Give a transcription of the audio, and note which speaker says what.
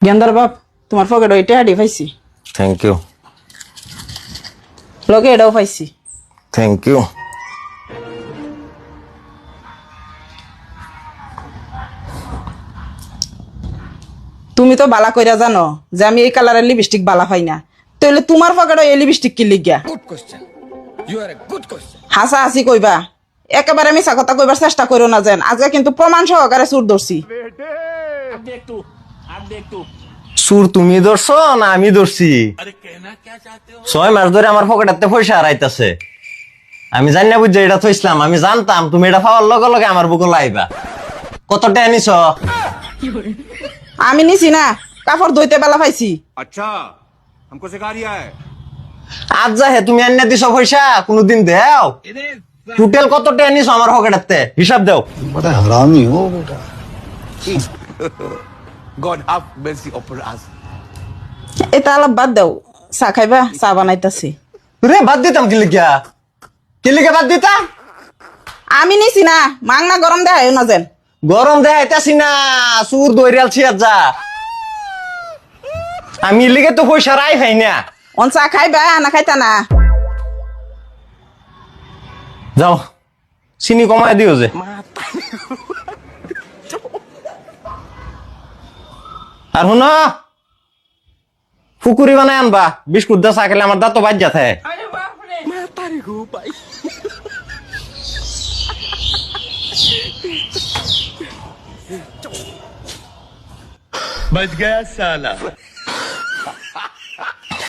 Speaker 1: গেন্দার বাপ তোমার পকেট ওইটা হাডি পাইছি।
Speaker 2: Thank you.
Speaker 1: লগে এটাও পাইছি।
Speaker 2: Thank you.
Speaker 1: তুমি তো বালা কইরা জানো যে আমি এই কালারের লিপস্টিক বালা পাই না, তাহলে তোমার পকেটে এই লিপস্টিক কি লিগা?
Speaker 3: Good question. You are a good question.
Speaker 1: হাসা হাসি কইবা, একেবারে মিছা কথা কইবার চেষ্টা করো না যেন, আজকে কিন্তু প্রমাণ সহকারে চুর ধরছি।
Speaker 2: সুর তুমি ধরছো না আমি ধরছি? 6 মাস ধরে আমার পকেটাতে পয়সা হারাইতেছে, আমি জানি না বুঝছি এটা থইছিলাম। আমি জানতাম তুমি এটা পাওয়ার লগে লগে আমার বুকে লাইবা। কত টাকা নিছ?
Speaker 1: আমি নিছি না, কাপড় ধুইতে বেলা পাইছি।
Speaker 4: अच्छा हमको सिखा रिया है।
Speaker 2: আজ যা হে তুমি আনিয়া দিছ পয়সা, কোনদিন দেও? টোটাল কত টাকা নিছ আমার পকেটাতে হিসাব দাও।
Speaker 5: बड़ा हरामी हो बेटा।
Speaker 4: God have mercy upon us.
Speaker 1: এটা আলাপ বাদ দাও, চা খাইবা? চা বানাইতাছি।
Speaker 2: রে বাদ দিতাম কি লিখে বাদ দিতাম?
Speaker 1: আমি নিছি না, মাংনা গরম দেয় না যেন।
Speaker 2: গরম দেখাইতাছি না, সুর দৈরাল ছিয়ার যা। আমি লিগে তো পয়সা রাই ভাই না।
Speaker 1: অন চা খাইবা না খাইতা না?
Speaker 2: যাও চিনি কমাই দিও যে। আর শুন, ফুকুরি বানাই আনবা, বিস্কুট দা চা খেলে আমার দাঁত তো বাজ যাতে।
Speaker 3: बच गया साला।